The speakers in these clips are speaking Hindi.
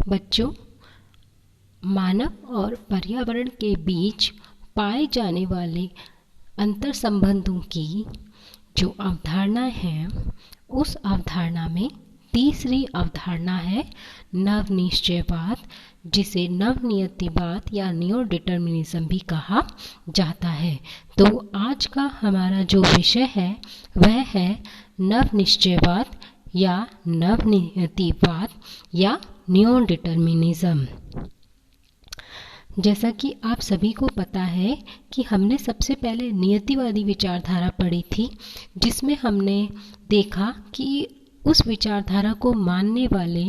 बच्चों, मानव और पर्यावरण के बीच पाए जाने वाले अंतर संबंधों की जो अवधारणा है, उस अवधारणा में तीसरी अवधारणा है नवनिश्चयवाद, जिसे नवनियतिवाद या न्यू डिटर्मिनिज्म भी कहा जाता है। तो आज का हमारा जो विषय है वह है नवनिश्चयवाद या नवनियतिवाद या न्यू डिटर्मिनिज्म। जैसा कि आप सभी को पता है कि हमने सबसे पहले नियतिवादी विचारधारा पढ़ी थी, जिसमें हमने देखा कि उस विचारधारा को मानने वाले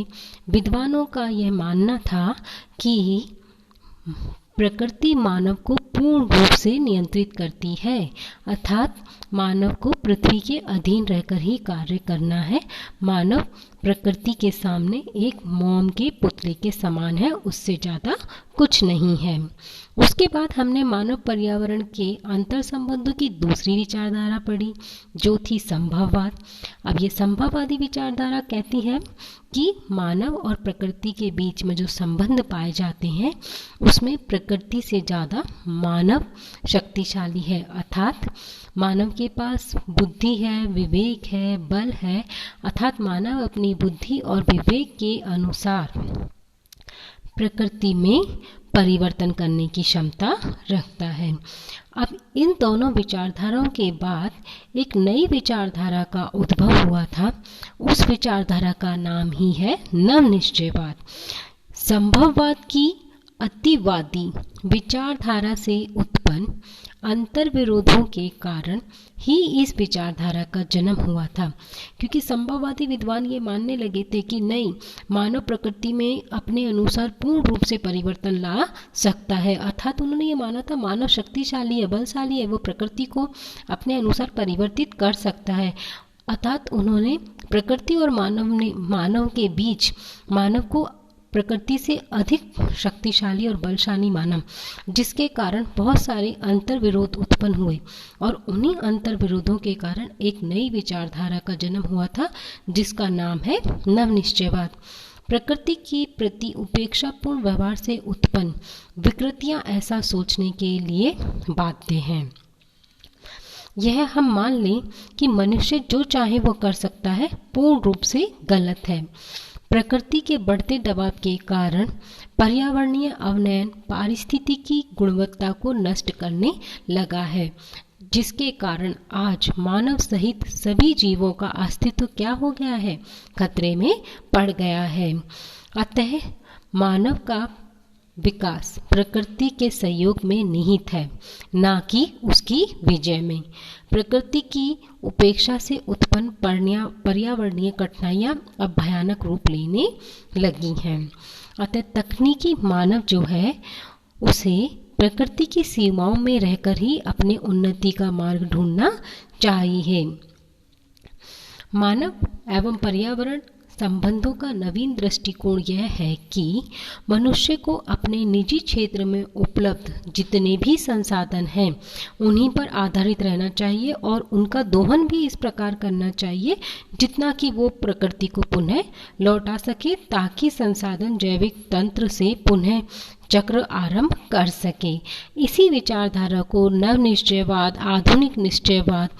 विद्वानों का यह मानना था कि प्रकृति मानव को पूर्ण रूप से नियंत्रित करती है, अर्थात मानव को पृथ्वी के अधीन रहकर ही कार्य करना है। मानव प्रकृति के सामने एक मोम के पुतले के समान है, उससे ज़्यादा कुछ नहीं है। उसके बाद हमने मानव पर्यावरण के अंतर संबंधों की दूसरी विचारधारा पढ़ी, जो थी संभववाद। अब ये संभववादी विचारधारा कहती है कि मानव और प्रकृति के बीच में जो संबंध पाए जाते हैं उसमें प्रकृति से ज़्यादा मानव शक्तिशाली है, अर्थात मानव के पास बुद्धि है, विवेक है, बल है, अर्थात मानव अपनी बुद्धि और विवेक के अनुसार प्रकृति में परिवर्तन करने की क्षमता रखता है। अब इन दोनों विचारधाराओं के बाद एक नई विचारधारा का उद्भव हुआ था। उस विचारधारा का नाम ही है नवनिश्चयवाद। संभववाद की अतिवादी विचारधारा से उत्पन्न अंतर्विरोधों के कारण ही इस विचारधारा का जन्म हुआ था, क्योंकि संभववादी विद्वान ये मानने लगे थे कि नहीं, मानव प्रकृति में अपने अनुसार पूर्ण रूप से परिवर्तन ला सकता है, अर्थात उन्होंने ये माना था मानव शक्तिशाली है, बलशाली है, वो प्रकृति को अपने अनुसार परिवर्तित कर सकता है। अर्थात उन्होंने प्रकृति और मानव के बीच मानव को प्रकृति से अधिक शक्तिशाली और बलशाली माना, जिसके कारण बहुत सारे अंतर्विरोध उत्पन्न हुए और उन्हीं अंतर्विरोधों के कारण एक नई विचारधारा का जन्म हुआ था, जिसका नाम है नवनिश्चयवाद। प्रकृति की प्रति उपेक्षापूर्ण व्यवहार से उत्पन्न विकृतियां ऐसा सोचने के लिए बाध्य हैं। यह हम मान लें कि मनुष्य जो चाहे वो कर सकता है, पूर्ण रूप से गलत है। प्रकृति के बढ़ते दबाव के कारण पर्यावरणीय अवनयन पारिस्थितिकी गुणवत्ता को नष्ट करने लगा है, जिसके कारण आज मानव सहित सभी जीवों का अस्तित्व क्या हो गया है, खतरे में पड़ गया है। अतः मानव का विकास प्रकृति के सहयोग में निहित है, ना कि उसकी विजय में। प्रकृति की उपेक्षा से उत्पन्न पर्यावरणीय कठिनाइयां अब भयानक रूप लेने लगी हैं। अतः तकनीकी मानव जो है उसे प्रकृति की सीमाओं में रहकर ही अपने उन्नति का मार्ग ढूंढना चाहिए। मानव एवं पर्यावरण संबंधों का नवीन दृष्टिकोण यह है कि मनुष्य को अपने निजी क्षेत्र में उपलब्ध जितने भी संसाधन हैं उन्हीं पर आधारित रहना चाहिए और उनका दोहन भी इस प्रकार करना चाहिए जितना कि वो प्रकृति को पुनः लौटा सके, ताकि संसाधन जैविक तंत्र से पुनः चक्र आरंभ कर सके। इसी विचारधारा को नवनिश्चयवाद, आधुनिक निश्चयवाद,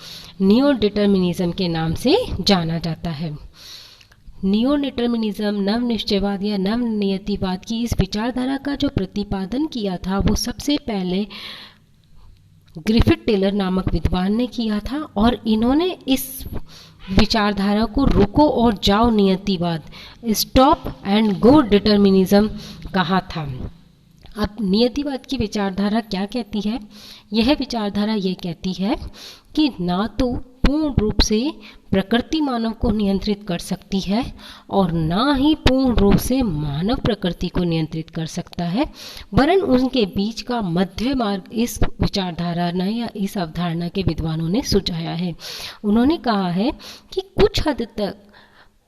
न्यू डिटर्मिनिज्म के नाम से जाना जाता है। न्यू डिटर्मिनिज्म, नवनिश्चयवाद या नवनियतिवाद की इस विचारधारा का जो प्रतिपादन किया था वो सबसे पहले ग्रिफिथ टेलर नामक विद्वान ने किया था, और इन्होंने इस विचारधारा को रुको और जाओ नियतिवाद, स्टॉप एंड गो डिटर्मिनिज्म कहा था। अब नियतिवाद की विचारधारा क्या कहती है? यह विचारधारा ये कहती है कि ना तो पूर्ण रूप से प्रकृति मानव को नियंत्रित कर सकती है और ना ही पूर्ण रूप से मानव प्रकृति को नियंत्रित कर सकता है, वरन उनके बीच का मध्य मार्ग इस विचारधारा ने या इस अवधारणा के विद्वानों ने सुझाया है। उन्होंने कहा है कि कुछ हद तक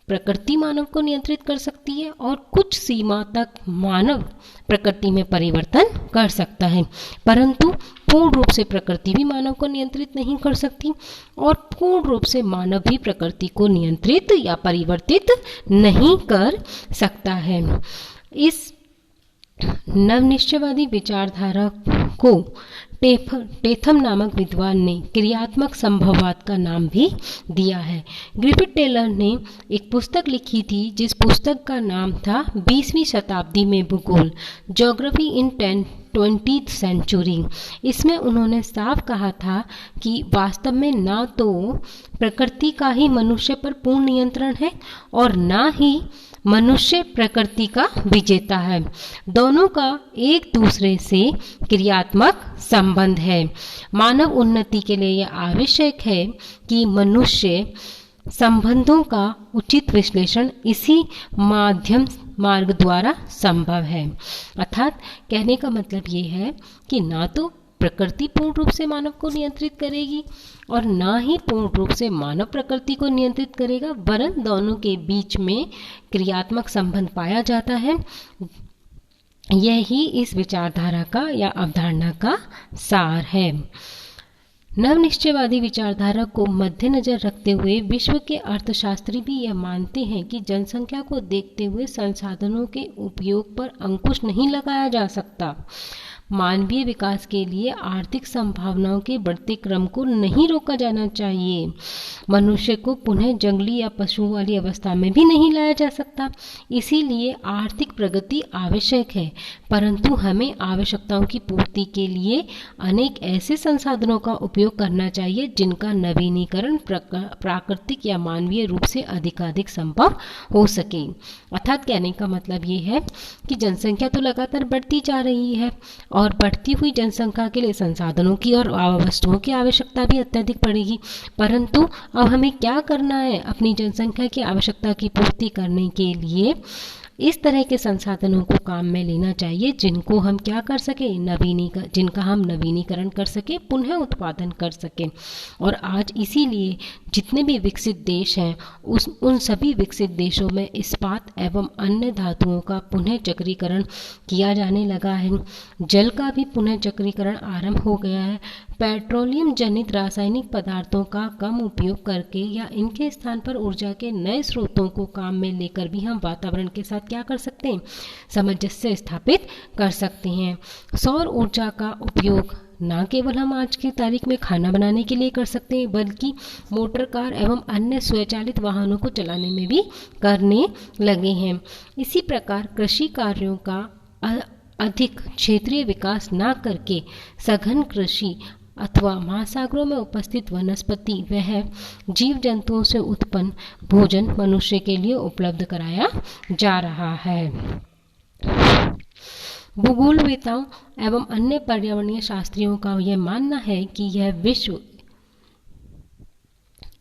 प्रकृति मानव को नियंत्रित कर सकती है और कुछ सीमा तक मानव प्रकृति में परिवर्तन कर सकता है, परंतु पूर्ण रूप से प्रकृति भी मानव को नियंत्रित नहीं कर सकती और पूर्ण रूप से मानव भी प्रकृति को नियंत्रित या परिवर्तित नहीं कर सकता है। इस नवनिश्चयवादी विचारधारा को टेथम नामक विद्वान ने क्रियात्मक संभववाद का नाम भी दिया है। ग्रिफिथ टेलर ने एक पुस्तक लिखी थी जिस पुस्तक का नाम था 20वीं शताब्दी में भूगोल, ज्योग्राफी इन 20th सेंचुरी। इसमें उन्होंने साफ कहा था कि वास्तव में ना तो प्रकृति का ही मनुष्य पर पूर्ण नियंत्रण है और ना ही मनुष्य प्रकृति का विजेता है। दोनों का एक दूसरे से क्रियात्मक संबंध है। मानव उन्नति के लिए यह आवश्यक है कि मनुष्य संबंधों का उचित विश्लेषण इसी मार्ग द्वारा संभव है। अर्थात कहने का मतलब ये है कि ना तो प्रकृति पूर्ण रूप से मानव को नियंत्रित करेगी और ना ही पूर्ण रूप से मानव प्रकृति को नियंत्रित करेगा, वरन दोनों के बीच में क्रियात्मक संबंध पाया जाता है। यही इस विचारधारा का या अवधारणा का सार है। नवनिश्चयवादी विचारधारा को मद्देनजर रखते हुए विश्व के अर्थशास्त्री भी यह मानते हैं कि जनसंख्या को देखते हुए संसाधनों के उपयोग पर अंकुश नहीं लगाया जा सकता। मानवीय विकास के लिए आर्थिक संभावनाओं के बढ़ते क्रम को नहीं रोका जाना चाहिए। मनुष्य को पुनः जंगली या पशुओं वाली अवस्था में भी नहीं लाया जा सकता। इसीलिए आर्थिक प्रगति आवश्यक है, परंतु हमें आवश्यकताओं की पूर्ति के लिए अनेक ऐसे संसाधनों का उपयोग करना चाहिए जिनका नवीनीकरण प्राकृतिक या मानवीय रूप से अधिकाधिक संभव हो सके। अर्थात कहने का मतलब ये है कि जनसंख्या तो लगातार बढ़ती जा रही है और बढ़ती हुई जनसंख्या के लिए संसाधनों की और वस्तुओं की आवश्यकता भी अत्यधिक पड़ेगी, परंतु अब हमें क्या करना है? अपनी जनसंख्या की आवश्यकता की पूर्ति करने के लिए इस तरह के संसाधनों को काम में लेना चाहिए जिनको हम क्या कर सके, जिनका हम नवीनीकरण कर सके, पुनः उत्पादन कर सके। और आज इसीलिए जितने भी विकसित देश हैं उन सभी विकसित देशों में इस्पात एवं अन्य धातुओं का पुनः चक्रीकरण किया जाने लगा है। जल का भी पुनः चक्रीकरण आरंभ हो गया है। पेट्रोलियम जनित रासायनिक पदार्थों का कम उपयोग करके या इनके स्थान पर ऊर्जा के नए स्रोतों को काम में लेकर भी हम वातावरण के साथ क्या कर सकते हैं, सामंजस्य स्थापित कर सकते हैं। सौर ऊर्जा का उपयोग न केवल हम आज की तारीख में खाना बनाने के लिए कर सकते हैं, बल्कि मोटर कार एवं अन्य स्वचालित वाहनों को चलाने में भी करने लगे हैं। इसी प्रकार कृषि कार्यों का अधिक क्षेत्रीय विकास न करके सघन कृषि अथवा महासागरों में उपस्थित वनस्पति वह जीव जंतुओं से उत्पन्न भोजन मनुष्य के लिए उपलब्ध कराया जा रहा है। भूगोलवेताओं एवं अन्य पर्यावरणीय शास्त्रियों का यह मानना है कि यह विश्व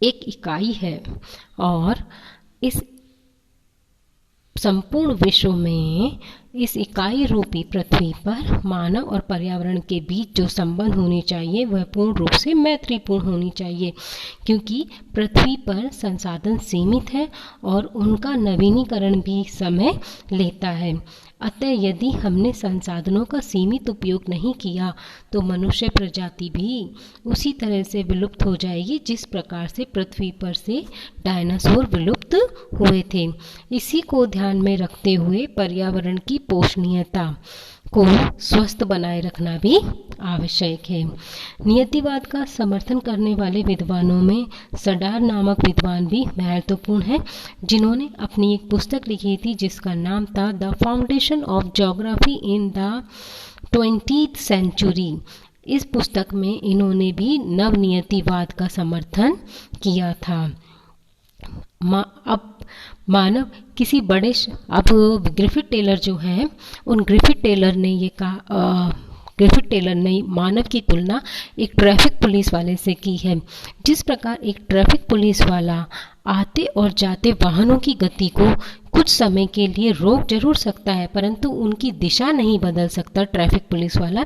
एक इकाई है और इस संपूर्ण विश्व में इस इकाई रूपी पृथ्वी पर मानव और पर्यावरण के बीच जो संबंध होनी चाहिए वह पूर्ण रूप से मैत्रीपूर्ण होनी चाहिए, क्योंकि पृथ्वी पर संसाधन सीमित है और उनका नवीनीकरण भी समय लेता है। अतः यदि हमने संसाधनों का सीमित उपयोग नहीं किया तो मनुष्य प्रजाति भी उसी तरह से विलुप्त हो जाएगी जिस प्रकार से पृथ्वी पर से डायनासोर विलुप्त हुए थे। इसी को ध्यान में रखते हुए पर्यावरण की पोषणीयता को स्वस्थ बनाए रखना भी आवश्यक है। नियतिवाद का समर्थन करने वाले विद्वानों में सडार नामक विद्वान भी महत्वपूर्ण है, जिन्होंने अपनी एक पुस्तक लिखी थी जिसका नाम था the foundation of geography in the 20th century. इस पुस्तक में इन्होंने भी नवनियतिवाद का समर्थन किया था। अब मानव किसी बड़े अब ग्रिफिथ टेलर जो हैं उन ग्रिफिथ टेलर ने ये कहा, ग्रिफिथ टेलर ने मानव की तुलना एक ट्रैफिक पुलिस वाले से की है। जिस प्रकार एक ट्रैफिक पुलिस वाला आते और जाते वाहनों की गति को कुछ समय के लिए रोक जरूर सकता है, परंतु उनकी दिशा नहीं बदल सकता ट्रैफिक पुलिस वाला,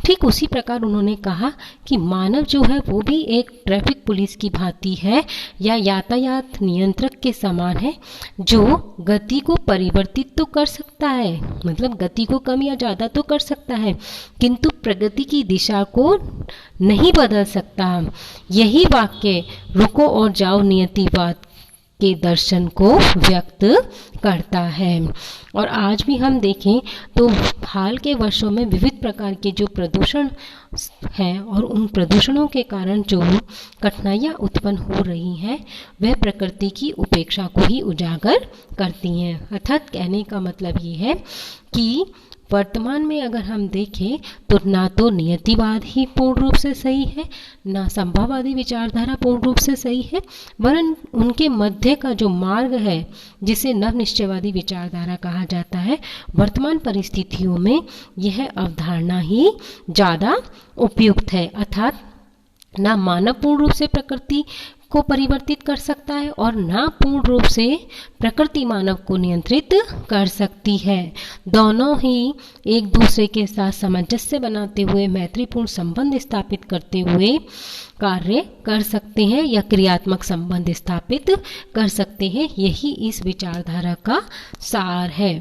ठीक उसी प्रकार उन्होंने कहा कि मानव जो है वो भी एक ट्रैफिक पुलिस की भांति है या यातायात नियंत्रक के समान है, जो गति को परिवर्तित तो कर सकता है, मतलब गति को कम या ज़्यादा तो कर सकता है, किंतु प्रगति की दिशा को नहीं बदल सकता। यही वाक्य रुको और जाओ नियतिवाद के दर्शन को व्यक्त करता है। और आज भी हम देखें तो हाल के वर्षों में विविध प्रकार के जो प्रदूषण हैं और उन प्रदूषणों के कारण जो कठिनाइयाँ उत्पन्न हो रही हैं वह प्रकृति की उपेक्षा को ही उजागर करती हैं। अर्थात कहने का मतलब ये है कि वर्तमान में अगर हम देखें तो ना तो नियतिवाद ही पूर्ण रूप से सही है, ना संभववादी विचारधारा पूर्ण रूप से सही है, वरन उनके मध्य का जो मार्ग है जिसे नवनिश्चयवादी विचारधारा कहा जाता है, वर्तमान परिस्थितियों में यह अवधारणा ही ज़्यादा उपयुक्त है। अर्थात ना मानव पूर्ण रूप से प्रकृति को परिवर्तित कर सकता है और ना पूर्ण रूप से प्रकृति मानव को नियंत्रित कर सकती है। दोनों ही एक दूसरे के साथ सामंजस्य बनाते हुए मैत्रीपूर्ण संबंध स्थापित करते हुए कार्य कर सकते हैं या क्रियात्मक संबंध स्थापित कर सकते हैं। यही इस विचारधारा का सार है।